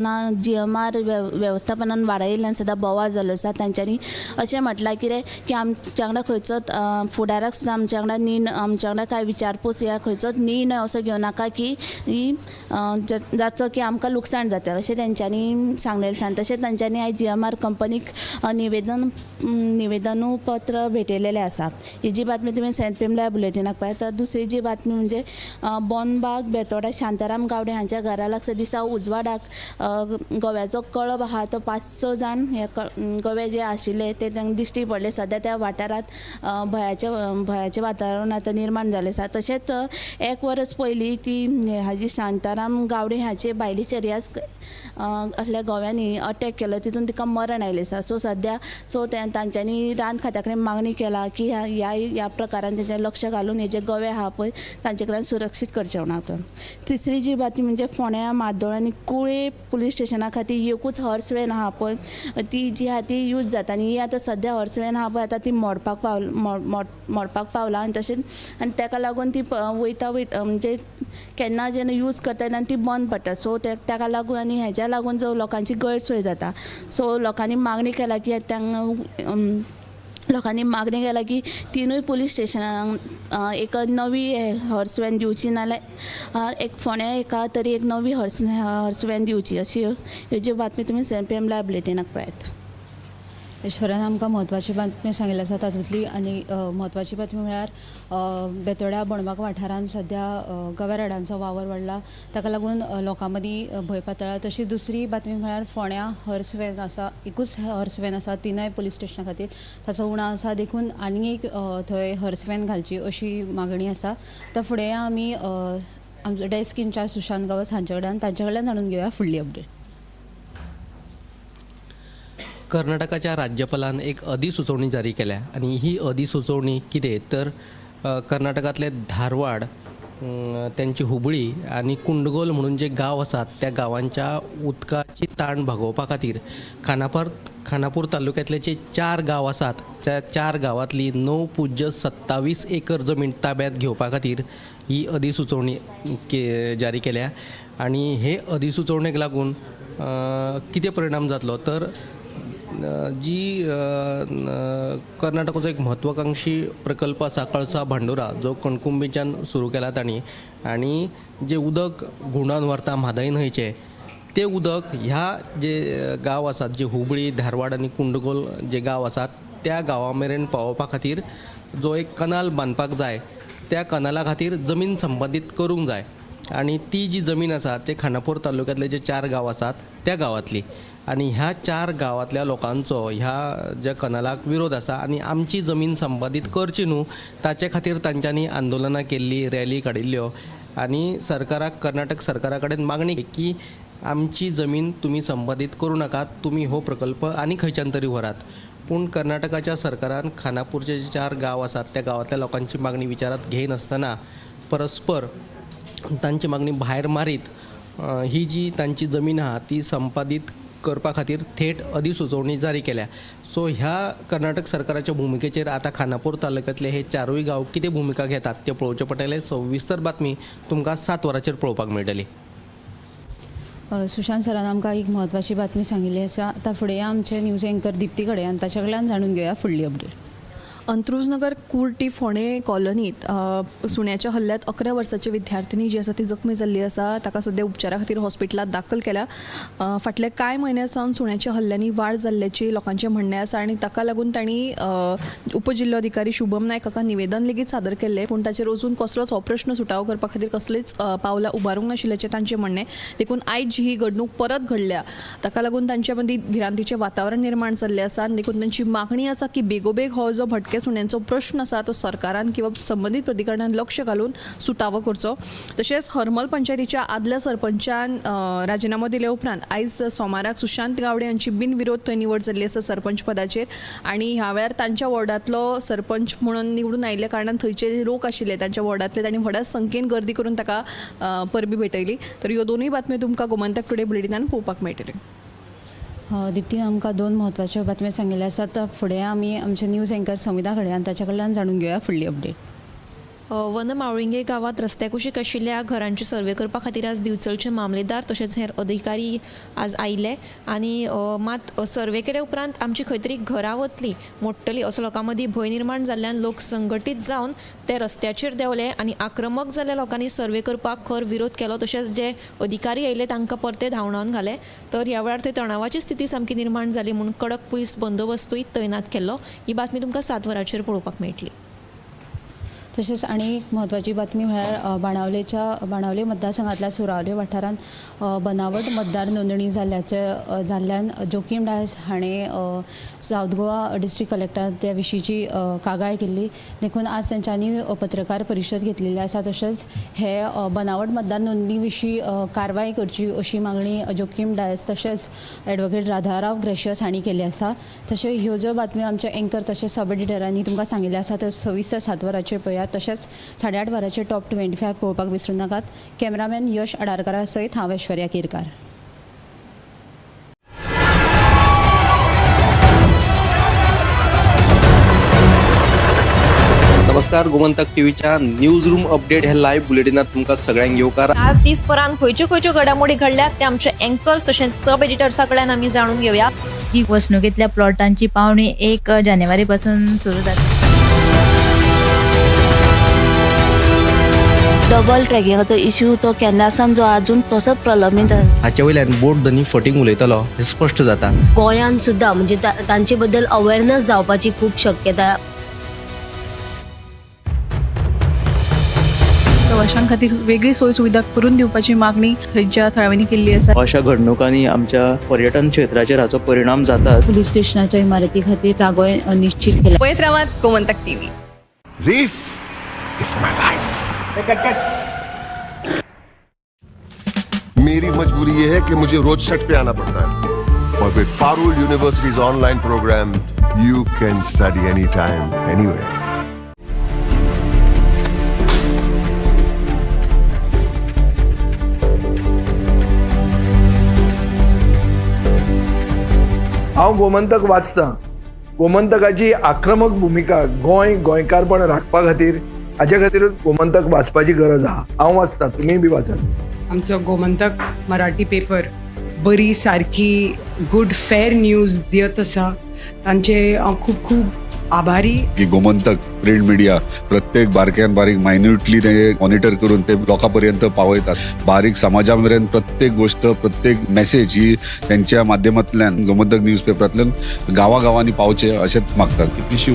ना GMR व्यवस्थापनान वाडयिल्ल्यान सुद्दां बोवाळ जाल्लो आसा. तांच्यांनी अशें म्हटलां की आमच्या वांगडा खंयचोच फुडाराक सुद्दां आमच्या वांगडा कांय विचारपूस या खंयचोच निर्णय असो घेवं नाका की जाचो की आमकां लुकसाण जाता अशें तेंच्यांनी सांगलेलें आसा. तशेंच तांच्यांनी आयज GMR कंपनीक निवेदनू पत्र भेटयलेलें आसा. ही जी बातमी तुमी सेंट पेमला बुलेटिनाक पळयता. दुसरी जी बातमी म्हणजे बोनबाग बेतोडा शांताराम गावडे हांच्या घरा लागसार दिसा उजवाडाक गोव्याचो कळप आहा तो 5-6 जाण हे गोवे जे आशिल्ले ते तांकां दिश्टी पडले. सद्या त्या वाठारांत भयाचें वातावरण आतां निर्माण जाल्लें आसा. तशेंच 1 वर्स पयलीं ती हाजी शांताराम गावडे हाचे बायली चर्यास असल्या गोव्यांनी अटॅक केलो तितून तिका मरण आयलें आसा. सो तांच्यांनी रान खात्या कडेन मागणी केला की ह्या प्रकारान तेंचें लक्ष घालून हे जे गोवे आहा पळय तांचे कडल्यान सुरक्षीत करचें म्हणून. तिसरी जी बातमी म्हणजे फोंड्या म्हाड्डोळ आनी कुळे पुलीस स्टेशना खातीर एकूच हॉर्स वॅन आहा पळय ती जी आहा ती यूज जाता आनी ही आतां सद्या हॉर्स वॅन आहा पळय आतां ती मोडपाक पावला आनी तशेंच आनी ताका लागून ती वयता म्हणजे केन्ना जेन्ना यूज करता तेन्ना ती बंद पडटा. सो ताका लागून आनी हेज्या लागून जो लोकांची गैरसोय जाता. सो लोकांनी मागणी केला की तिनूय पुलीस स्टेशनाक एक नवी हॉर्स वॅन दिवची नाल्यार एक फोंड्या एका तरी एक नवी हॉर्स वॅन दिवची अशी ह्यो ज्यो बातमी तुमी सेंट पेमला बुलेटिनाक पळयता. ईश्वरान आमकां म्हत्वाची बातमी सांगिल्ली आसा. तातूंतली आनी म्हत्वाची बातमी म्हळ्यार बेतोड्या बोणबाग वाठारांत सद्या गवेरेडांचो वावर वाडला ताका लागून लोकां मदीं भंय पातळ्ळा. तशीच दुसरी बातमी म्हळ्यार फोंड्या हॉर्स वॅन आसा एकूच हॉर्स वॅन आसा तिनय पुलीस स्टेशना खातीर ताचो उणाव आसा. देखून आनी एक थंय हॉर्स वॅन घालची अशी मागणी आसा. तर फुडें आमी आमचो डेस्क इंचार्ज सुशांत गावस तांचे कडल्यान जाणून घेवया फुडली अपडेट. कर्नाटकाच्या राज्यपालान एक अधिसुचोवणी जारी केल्या आणि ही अधिसुचोवणी कितें तर कर्नाटकांतले धारवाड त्यांची हुबळी आणि कुंडगोल म्हणून जे गांव आसात त्या गांवांच्या उदकाची ताण भागोवपा खातीर खानापूर तालुक्यांतले जे 4 गांव आसात त्या 4 गांवांतली 9.27 एकर जमीन ताब्यात घेवपा खातीर ही अधिसुचोवणी जारी केल्या. आणि हे अधिसुचोवणेक लागून कितें परिणाम जातलो तर जी कर्नाटकाचो एक म्हत्वाकांक्षी प्रकल्प आसा कळसा भांडुरा जो कणकुंबीच्यान सुरू केला तांणी आणि जे उदक घुंवडावन व्हरता म्हादय न्हंयचें ते उदक ह्या जे गांव आसात जे हुबळी धारवाड आनी कुंडगोल जे गांव आसात त्या गांवा मेरेन पावोवपा खातीर जो एक कनाल बांदपाक जाय त्या कनाला खातीर जमीन संपादीत करूंक जाय. आणि ती जी जमीन आसा ते खानापूर तालुक्यांतले जे 4 गांव आसात त्या गांवांतली आणि ह्या 4 गांवांतल्या लोकांचो ह्या ज्या कनालाक विरोध आसा आणि आमची जमीन संपादीत करची न्हू ताचे खातीर तांच्यांनी आंदोलनां केल्ली रॅली काडिल्ल्यो आणि कर्नाटक सरकारा कडेन मागणी की आमची जमीन तुमी संपादीत करूं नाकात तुमी हो प्रकल्प आनी खंयच्यान तरी व्हरात. पूण कर्नाटकाच्या सरकारान खानापूरचे जे 4 गांव आसात त्या गांवांतल्या लोकांची मागणी विचारात घेयनासतना परस्पर तांची मागणी भायर मारीत ही जी तांची जमीन आहा ती संपादीत करपा खातीर थेट अधिसुचोवणी जारी केल्या. सो ह्या कर्नाटक सरकाराच्या भुमिकेचेर आतां खानापूर तालुक्यांतले हे 4य गांव कितें भुमिका घेतात ते पळोवचें पडटलें. सविस्तर बातमी तुमकां 7 वरांचेर पळोवपाक मेळटली. सुशांत सरान आमकां एक म्हत्वाची बातमी सांगिल्ली आसा. आतां फुडें आमचे न्यूज एंकर दिप्ती कडेन आनी ताचे कडल्यान जाणून घेवया फुडली अपडेट. अंत्रुजनगर कुर्टी फोंडे कॉलनीत सुण्याच्या हल्ल्यात 11 वर्साची विद्यार्थिनी जी आसा ती जखमी जाल्ली आसा. ताका सध्या उपचारा खातीर हॉस्पिटलात दाखल केल्या. फाटले कांय म्हयने सावन सुण्याच्या हल्ल्यांनी वाड जाल्ल्याची लोकांचें म्हणणें आसा आनी ताका लागून तांणी उपजिल्लोधिकारी शुभम नायक हाका निवेदन लेगीत सादर केल्लें. पूण ताचेर अजून कसलोच हो प्रश्न सुटावो करपा खातीर कसलीच पावलां उबारूंक नाशिल्ल्याचें तांचें म्हणणें. देखून आयज जी ही घडणूक परत घडल्या ताका लागून तांच्या मदीं भिरांतीचें वातावरण निर्माण जाल्लें आसा. आनी देखून तांची मागणी आसा की बेगोबेग हो जो भटके सुण्यांचो प्रश्न आसा तो सरकारान किंवा संबंधीत प्राधिकरणान लक्ष घालून सुटावो करचो. तशेंच हरमल पंचायतीच्या आदल्या सरपंचान राजिनामो दिल्या उपरांत आयज सोमाराक सुशांत गावडे हांची बिनविरोध थंय निवड जाल्ली आसा सरपंच पदाचेर. आनी ह्या वेळार तांच्या वॉर्डांतलो सरपंच म्हणून निवडून आयिल्ल्या कारणान थंयचे लोक आशिल्ले तांच्या वॉर्डांतले तांणी व्हड संख्येन गर्दी करून ताका परबी भेटयली. तर ह्यो दोनूय बातम्यो तुमकां गोमंतक टुडे बुलेटिनान पळोवपाक मेळटल्यो. दिप्तीन आमकां 2 म्हत्वाच्यो बातम्यो सांगिल्ल्यो आसात. फुडें आमी आमचे न्यूज एंकर समिता कडेन आनी ताचे कडल्यान जाणून घेवया फुडली अपडेट. वनमावळिंगे गांवांत रस्त्या कुशीक आशिल्ल्या घरांचे सर्वे करपा खातीर आज दिवचलचे मामलेदार तशेंच हेर अधिकारी आज आयले आनी मात सर्वे केले उपरांत आमची खंय तरी घरां वतली मोडटली असो लोकां मदीं भंय निर्माण जाल्ल्यान लोक संघटीत जावन ते रस्त्याचेर देंवले आनी आक्रमक जाल्ल्या लोकांनी सर्वे करपाक खर विरोध केलो तशेंच जे अधिकारी आयले तांकां परते धांवडावन घाले तर ह्या वेळार थंय तणावाची स्थिती सामकी निर्माण जाली म्हणून कडक पुलीस बंदोबस्तूय तैनात केल्लो ही बातमी तुमकां 7 वरांचेर पळोवपाक मेळटली. तशेंच आनी एक म्हत्वाची बातमी म्हळ्यार बाणावले मतदारसंघांतल्या सुरावले वाठारांत बनावट मतदार नोंदणी जाल्ल्यान जोकीम डायस हाणें सावथ गोवा डिस्ट्रिक्ट कलेक्टर त्या विशींची कागाळ केल्ली देखून आज तेंच्यांनी पत्रकार परिशद घेतलेली आसा. तशेंच हे बनावट मतदार नोंदणी विशीं कारवाय करची अशी मागणी जोकीम डायस तशेंच एडवोकेट राधाराव ग्रेशियस हांणी केली आसा. तशें ह्यो ज्यो बातम्यो आमच्या एंकर तशेंच सब एडिटरांनी तुमकां सांगिल्ल्यो आसा त्यो सविस्तर 7 वरांचेर पळयात. तशेंच 8:30 वरांचेर टॉप 25 पळोवपाक विसरूं नाकात. कॅमेरामॅन यश आडारकरा सयत हांव ऐश्वर्या केरकार. नमस्कार, गोमंतक टीव्हीच्या न्यूज रूम अपडेट ह्या लाईव्ह बुलेटिनात तुमकां सगळ्यांक येवकार. आज दिसभरान खंयच्यो घडामोडी घडल्यात ते आमचे एंकर्स तशेंच सब एडिटर्सा कडल्यान आमी जाणून घेवया. ही वसणुकीतल्या प्लॉटांची पावणी 1 जानेवारी पासून सुरू जाता. डबल ट्रॅकिंगाचो इश्यू तो केन्नासान जो अजून तसोच प्रलंबीत आसा. हाचे वयल्यान बोट धनी फटींग उलयतलो हे स्पश्ट जाता. गोंयांत सुद्दां म्हणजे तांचे बद्दल अवेअरनेस जावपाची खूब शक्यता. प्रवाशां खातीर वेगळी सोय सुविधा करून दिवपाची मागणी थंयच्या थळाव्यांनी केल्ली आसा. अशा घडणुकांनी आमच्या पर्यटन क्षेत्राचेर हाचो परिणाम जाता. पुलीस स्टेशनाच्या इमारती खातीर जागो निश्चित केला. पळयत रावात Gomantak TV. This is my life. मेरी मजबूरी ये है कि मुझे रोज सेट पे आना पड़ता है और with Parul universities online programme you can study any time anywhere. हांव गोमंतक वाचतां. गोमंतकाची आक्रमक भुमिका गोंयकारपण राखपा खातीर हाचे खातीरच गोमंतक वाचपाची गरज आहा. हांव वाचतां, तुमीय बी वाचात. आमचो गोमंतक मराठी पेपर बरी सारकी गुड फेर न्यूज दियत आसा. तांचे हांव खूब खूब आभारी. की गोमंतक प्रिंट मिडिया प्रत्येक बारक्यान बारीक मायन्युटली ते मॉनिटर करून ते लोकांपर्यंत पावयतात. बारीक समाजा मेरेन प्रत्येक गोष्ट प्रत्येक मेसेज ही त्यांच्या माध्यमांतल्यान गोमंतक न्यूज पेपरांतल्यान गांवागांवांनी पावचे अशेंच मागतात. कितलीशी